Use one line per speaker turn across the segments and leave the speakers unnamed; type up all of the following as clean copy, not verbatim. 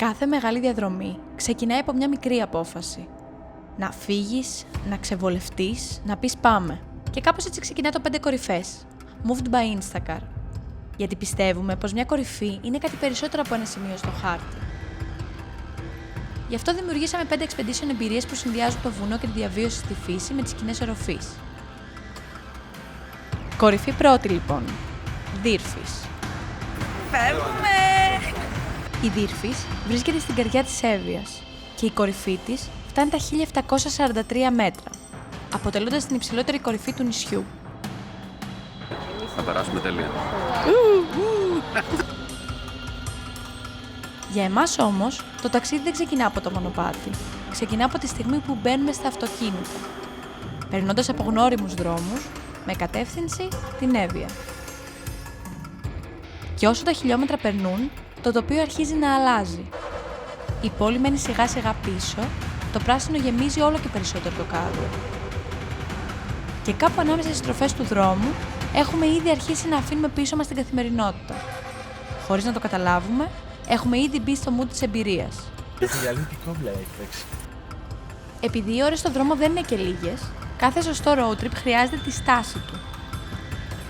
Κάθε μεγάλη διαδρομή ξεκινάει από μια μικρή απόφαση. Να φύγεις, να ξεβολευτείς, να πεις πάμε. Και κάπως έτσι ξεκινά το 5 κορυφές, Moved by Instacar. Γιατί πιστεύουμε πως μια κορυφή είναι κάτι περισσότερο από ένα σημείο στο χάρτη. Γι' αυτό δημιουργήσαμε 5 expedition εμπειρίες που συνδυάζουν το βουνό και τη διαβίωση στη φύση με τις σκηνές οροφής. Κορυφή πρώτη λοιπόν, Δύρφης.
Φεύγουμε!
Η Δύρφης βρίσκεται στην καρδιά της Εύβοιας και η κορυφή της φτάνει τα 1743 μέτρα, αποτελώντας την υψηλότερη κορυφή του νησιού.
Θα περάσουμε τέλεια.
Για εμάς όμως, το ταξίδι δεν ξεκινά από το μονοπάτι. Ξεκινά από τη στιγμή που μπαίνουμε στα αυτοκίνητα, περνώντας από γνώριμους δρόμους, με κατεύθυνση την Εύβοια. Και όσο τα χιλιόμετρα περνούν, το τοπίο αρχίζει να αλλάζει. Η πόλη μένει σιγά σιγά πίσω, το πράσινο γεμίζει όλο και περισσότερο το κάδο. Και κάπου ανάμεσα στις στροφές του δρόμου, έχουμε ήδη αρχίσει να αφήνουμε πίσω μας την καθημερινότητα. Χωρίς να το καταλάβουμε, έχουμε ήδη μπει στο mood της εμπειρίας. Επειδή οι ώρες στον δρόμο δεν είναι και λίγες, κάθε σωστό road trip χρειάζεται τη στάση του.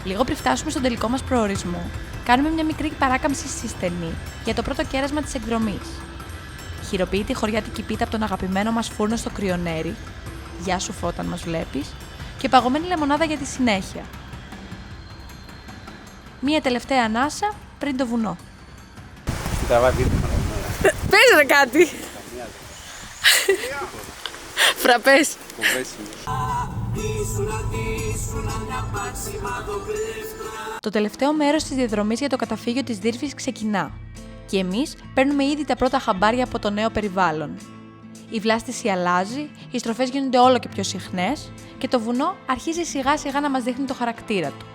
Λίγο πριν φτάσουμε στον τελικό μας προορισμό, κάνουμε μια μικρή παράκαμψη στη στενή για το πρώτο κέρασμα της εκδρομής. Χειροποίητη χωριάτικη πίτα από τον αγαπημένο μας φούρνο στο κρυονέρι, γεια σου φώτα αν μας βλέπεις, και παγωμένη λεμονάδα για τη συνέχεια. Μία τελευταία ανάσα πριν το βουνό.
Πες ρε κάτι! Φραπές!
Το τελευταίο μέρος της διαδρομής για το καταφύγιο της Δύρφης ξεκινά και εμείς παίρνουμε ήδη τα πρώτα χαμπάρια από το νέο περιβάλλον. Η βλάστηση αλλάζει, οι στροφές γίνονται όλο και πιο συχνές και το βουνό αρχίζει σιγά σιγά να μας δείχνει το χαρακτήρα του.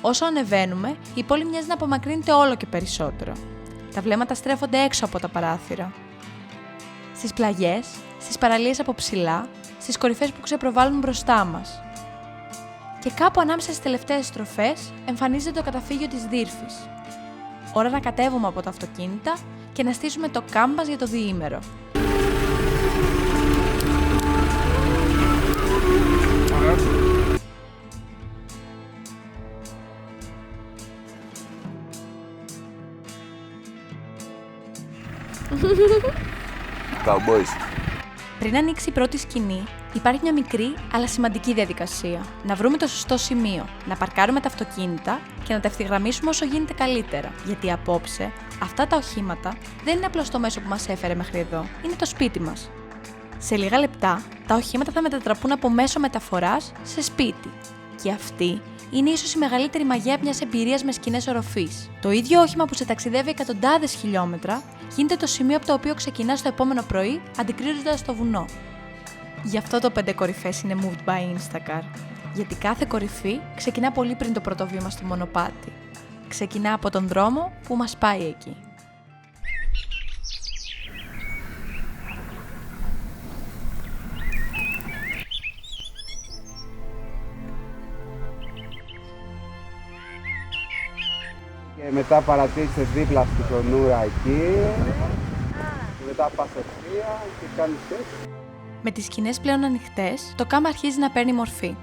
Όσο ανεβαίνουμε, η πόλη μοιάζει να απομακρύνεται όλο και περισσότερο. Τα βλέμματα στρέφονται έξω από τα παράθυρα. Στις πλαγιές, στις παραλίες από ψηλά, στις κορυφές που ξεπροβάλλουν μπροστά μας. Και κάπου ανάμεσα στις τελευταίες στροφές εμφανίζεται το καταφύγιο της Δύρφης. Ώρα να κατέβουμε από τα αυτοκίνητα και να στήσουμε το κάμπας για το διήμερο.
Cowboys.
Πριν ανοίξει η πρώτη σκηνή, υπάρχει μια μικρή αλλά σημαντική διαδικασία. Να βρούμε το σωστό σημείο, να παρκάρουμε τα αυτοκίνητα και να τα ευθυγραμμίσουμε όσο γίνεται καλύτερα. Γιατί απόψε, αυτά τα οχήματα δεν είναι απλώς το μέσο που μας έφερε μέχρι εδώ, είναι το σπίτι μας. Σε λίγα λεπτά, τα οχήματα θα μετατραπούν από μέσο μεταφοράς σε σπίτι. Και αυτή είναι ίσως η μεγαλύτερη μαγεία μιας εμπειρίας με σκηνές οροφής. Το ίδιο όχημα που σε ταξιδεύει εκατοντάδες χιλιόμετρα γίνεται το σημείο από το οποίο ξεκινά το επόμενο πρωί, αντικρίζοντας το βουνό. Γι' αυτό το 5 κορυφές είναι Moved by Instacar. Γιατί κάθε κορυφή ξεκινά πολύ πριν το πρώτο βήμα στο μονοπάτι. Ξεκινά από τον δρόμο που μας πάει εκεί.
Και μετά παρατήρησε δίπλα στη Κονούρα εκεί. Και μετά πας ευθεία και κάνεις έτσι.
Με τις σκηνές πλέον ανοιχτές, το κάμπ αρχίζει να παίρνει μορφή.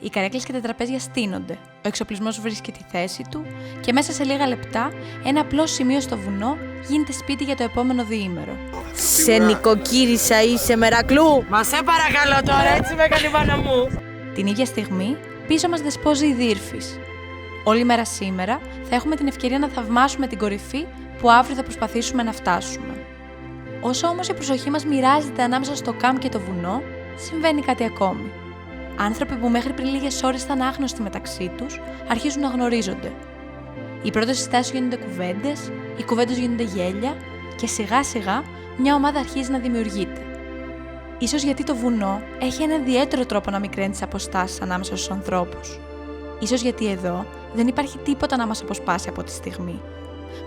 Οι καρέκλες και τα τραπέζια στείνονται, ο εξοπλισμός βρίσκει τη θέση του και μέσα σε λίγα λεπτά ένα απλό σημείο στο βουνό γίνεται σπίτι για το επόμενο διήμερο.
Σε νοικοκύρισα είσαι Μερακλού! Μα σε παρακαλώ τώρα, έτσι με έκανε πάνω μου!
Την ίδια στιγμή, πίσω μας δεσπόζει η Δύρφης. Όλη μέρα σήμερα θα έχουμε την ευκαιρία να θαυμάσουμε την κορυφή που αύριο θα προσπαθήσουμε να φτάσουμε. Όσο όμως η προσοχή μας μοιράζεται ανάμεσα στο κάμπ και το βουνό, συμβαίνει κάτι ακόμη. Άνθρωποι που μέχρι πριν λίγες ώρες ήταν άγνωστοι μεταξύ τους, αρχίζουν να γνωρίζονται. Οι πρώτες συστάσεις γίνονται κουβέντες, οι κουβέντες γίνονται γέλια και σιγά σιγά μια ομάδα αρχίζει να δημιουργείται. Ίσως γιατί το βουνό έχει έναν ιδιαίτερο τρόπο να μικραίνει τις αποστάσεις ανάμεσα στους ανθρώπους. Ίσως γιατί εδώ δεν υπάρχει τίποτα να μας αποσπάσει από τη στιγμή.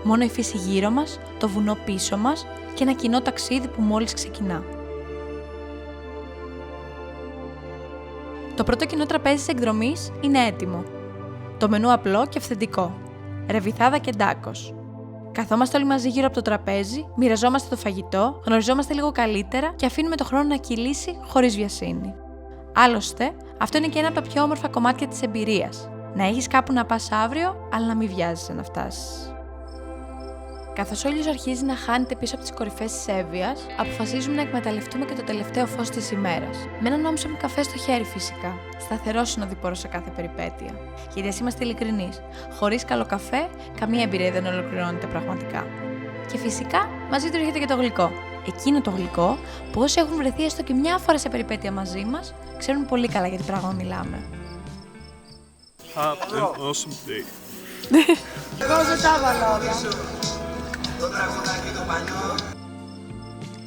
Μόνο η φύση γύρω μας, το βουνό πίσω μας και ένα κοινό ταξίδι που μόλις ξεκινά. Το πρώτο κοινό τραπέζι της εκδρομής είναι έτοιμο. Το μενού απλό και αυθεντικό. Ρεβιθάδα και ντάκος. Καθόμαστε όλοι μαζί γύρω από το τραπέζι, μοιραζόμαστε το φαγητό, γνωριζόμαστε λίγο καλύτερα και αφήνουμε το χρόνο να κυλήσει χωρίς βιασύνη. Άλλωστε, αυτό είναι και ένα από τα πιο όμορφα κομμάτια της εμπειρίας. Να έχεις κάπου να πας αύριο, αλλά να μην βιάζεσαι να φτάσεις. Καθώς ο ήλιος αρχίζει να χάνεται πίσω από τις κορυφές της Εύβοιας, αποφασίζουμε να εκμεταλλευτούμε και το τελευταίο φως της ημέρας. Με έναν όμψομο καφέ στο χέρι φυσικά. Σταθερός συνοδοιπόρος σε κάθε περιπέτεια. Γιατί ας είμαστε ειλικρινείς, χωρίς καλό καφέ, καμία εμπειρία δεν ολοκληρώνεται πραγματικά. Και φυσικά μαζί του έρχεται και το γλυκό. Εκείνο το γλυκό που όσοι έχουν βρεθεί έστω και μια φορά σε περιπέτεια μαζί μας, ξέρουν πολύ καλά για τι πράγμα μιλάμε.
Have an awesome day.
Εγώ δεν τα έβαλα όλα.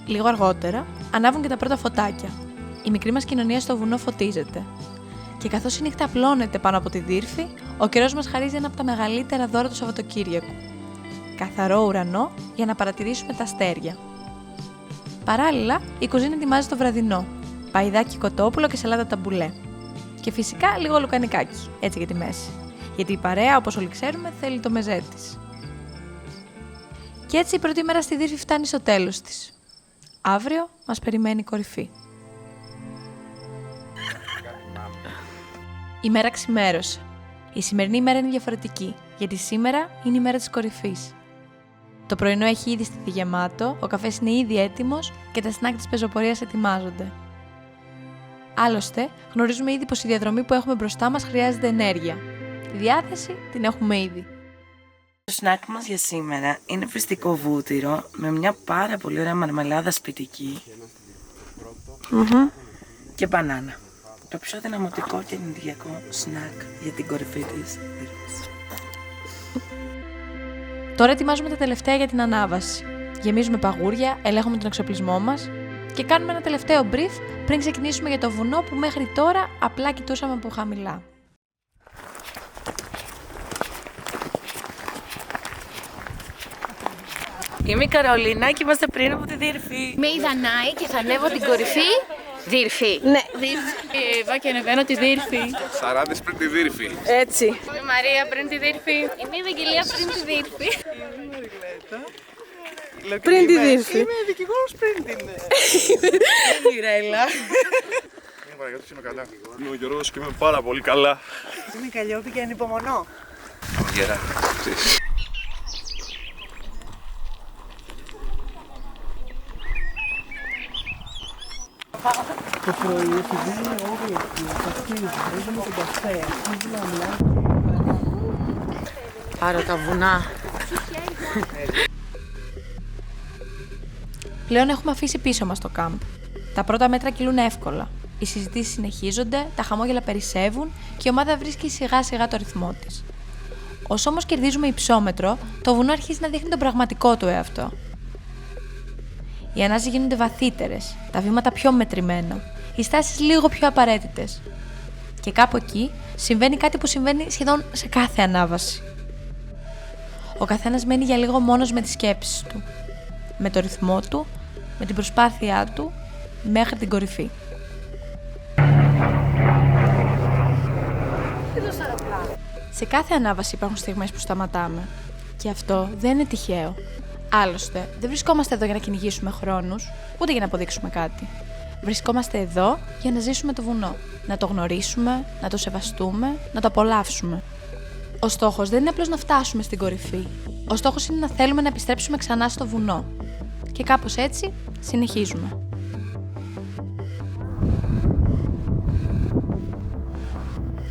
Λίγο αργότερα, ανάβουν και τα πρώτα φωτάκια. Η μικρή μας κοινωνία στο βουνό φωτίζεται. Και καθώς η νύχτα απλώνεται πάνω από τη δύρφη, ο καιρός μας χαρίζει ένα από τα μεγαλύτερα δώρα του Σαββατοκύριακου. Καθαρό ουρανό για να παρατηρήσουμε τα αστέρια. Παράλληλα, η κουζίνα ετοιμάζει το βραδινό. Παϊδάκι κοτόπουλο και σαλάτα ταμπουλέ. Και φυσικά λίγο λουκανικάκι, έτσι για τη μέση. Γιατί η παρέα, όπως όλοι ξέρουμε, θέλει το μεζέ της. Και έτσι η πρώτη μέρα στη δύρφη φτάνει στο τέλος της. Αύριο μας περιμένει η κορυφή. Η μέρα ξημέρωσε. Η σημερινή ημέρα είναι διαφορετική, γιατί σήμερα είναι η μέρα της κορυφής. Το πρωινό έχει ήδη στηθεί γεμάτο, ο καφές είναι ήδη έτοιμος και τα σνακ της πεζοπορίας ετοιμάζονται. Άλλωστε, γνωρίζουμε ήδη πως η διαδρομή που έχουμε μπροστά μας χρειάζεται ενέργεια. Τη διάθεση την έχουμε ήδη.
Το σνακ μας για σήμερα είναι φυστικό βούτυρο με μια πάρα πολύ ωραία μαρμελάδα σπιτική και μπανάνα. Το πιο δυναμωτικό και ενεργειακό σνακ για την κορυφή της δύρφης.
Τώρα ετοιμάζουμε τα τελευταία για την ανάβαση. Γεμίζουμε παγούρια, ελέγχουμε τον εξοπλισμό μας και κάνουμε ένα τελευταίο brief πριν ξεκινήσουμε για το βουνό που μέχρι τώρα απλά κοιτούσαμε από χαμηλά.
Είμαι η Καρολίνα και είμαστε πριν από τη δύρφη.
Είμαι η Δανάη και θα ανέβω την κορυφή. Δύρφη.
Ναι.
Δύρφη. Εύα και ανεβαίνω τη δύρφη.
Σαράντες πριν τη δύρφη.
Έτσι.
Είμαι η Μαρία πριν τη δύρφη. Είμαι η Ευαγγελία πριν τη δύρφη.
Πριν τη δύρφη.
Είμαι δικηγόρος πριν την.
Είμαι η Ρέλα.
Είμαι Παναγιώτης, είμαι καλά. Είμαι ο Γιώργος και είμαι πάρα πολύ καλά.
Είμαι η Καλλιόπη και ανυπομονώ.
Γερά.
Το πρωί, επειδή είναι όλοι εκεί, καθίζουμε τον καφέ, Άρα τα βουνά.
Πλέον έχουμε αφήσει πίσω μας το κάμπ. Τα πρώτα μέτρα κυλούν εύκολα. Οι συζητήσεις συνεχίζονται, τα χαμόγελα περισσεύουν και η ομάδα βρίσκει σιγά σιγά το ρυθμό της. Όσο όμως κερδίζουμε υψόμετρο, το βουνό αρχίζει να δείχνει τον πραγματικό του εαυτό. Οι ανάσες γίνονται βαθύτερες, τα βήματα πιο μετρημένα, οι στάσεις λίγο πιο απαραίτητες. Και κάπου εκεί συμβαίνει κάτι που συμβαίνει σχεδόν σε κάθε ανάβαση. Ο καθένας μένει για λίγο μόνος με τις σκέψεις του, με το ρυθμό του, με την προσπάθειά του, μέχρι την κορυφή. Σε κάθε ανάβαση υπάρχουν στιγμές που σταματάμε. Και αυτό δεν είναι τυχαίο. Άλλωστε, δεν βρισκόμαστε εδώ για να κυνηγήσουμε χρόνους, ούτε για να αποδείξουμε κάτι. Βρισκόμαστε εδώ για να ζήσουμε το βουνό. Να το γνωρίσουμε, να το σεβαστούμε, να το απολαύσουμε. Ο στόχος δεν είναι απλώς να φτάσουμε στην κορυφή. Ο στόχος είναι να θέλουμε να επιστρέψουμε ξανά στο βουνό. Και κάπως έτσι συνεχίζουμε.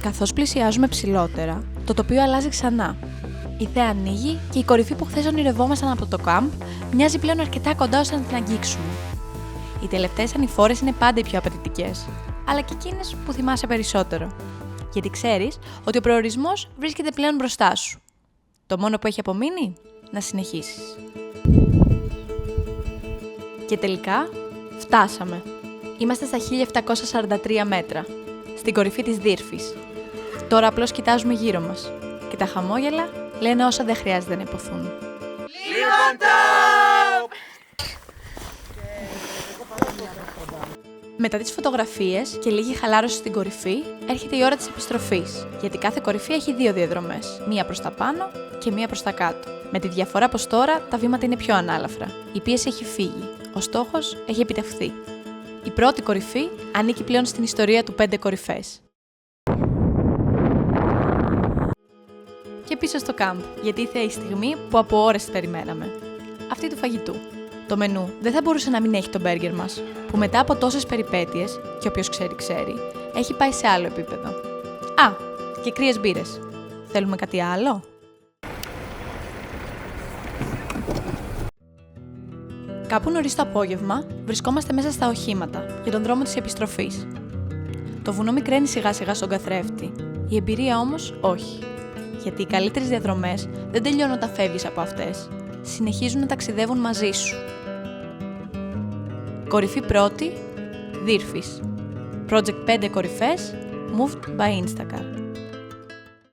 Καθώς πλησιάζουμε ψηλότερα, το τοπίο αλλάζει ξανά. Η θέα ανοίγει και η κορυφή που χθες ονειρευόμασταν από το κάμπ μοιάζει πλέον αρκετά κοντά ώστε να την αγγίξουμε. Οι τελευταίες ανηφόρες είναι πάντα οι πιο απαιτητικές, αλλά και εκείνες που θυμάσαι περισσότερο. Γιατί ξέρεις ότι ο προορισμός βρίσκεται πλέον μπροστά σου. Το μόνο που έχει απομείνει, να συνεχίσεις. Και τελικά, φτάσαμε. Είμαστε στα 1743 μέτρα, στην κορυφή της δύρφης. Τώρα απλώς κοιτάζουμε γύρω μας και τα χαμόγελα λένε όσα δεν χρειάζεται να υποθούν. Μετά τις φωτογραφίες και λίγη χαλάρωση στην κορυφή, έρχεται η ώρα της επιστροφής, γιατί κάθε κορυφή έχει δύο διαδρομές, μία προς τα πάνω και μία προς τα κάτω. Με τη διαφορά πως τώρα τα βήματα είναι πιο ανάλαφρα. Η πίεση έχει φύγει. Ο στόχος έχει επιτευχθεί. Η πρώτη κορυφή ανήκει πλέον στην ιστορία του 5 κορυφές. Και πίσω στο κάμπ, γιατί ήρθε η στιγμή που από ώρες περιμέναμε. Αυτή του φαγητού. Το μενού δεν θα μπορούσε να μην έχει το μπέργκερ μας, που μετά από τόσες περιπέτειες, και όποιος ξέρει ξέρει, έχει πάει σε άλλο επίπεδο. Α, και κρύες μπύρες. Θέλουμε κάτι άλλο? Κάπου νωρίς το απόγευμα βρισκόμαστε μέσα στα οχήματα για τον δρόμο της επιστροφής. Το βουνό μικραίνει σιγά σιγά στον καθρέφτη. Η εμπειρία όμως όχι. Γιατί οι καλύτερες διαδρομές δεν τελειώνουν όταν φεύγεις από αυτές. Συνεχίζουν να ταξιδεύουν μαζί σου. Κορυφή πρώτη, Δύρφης. Project 5 κορυφές, moved by Instacar.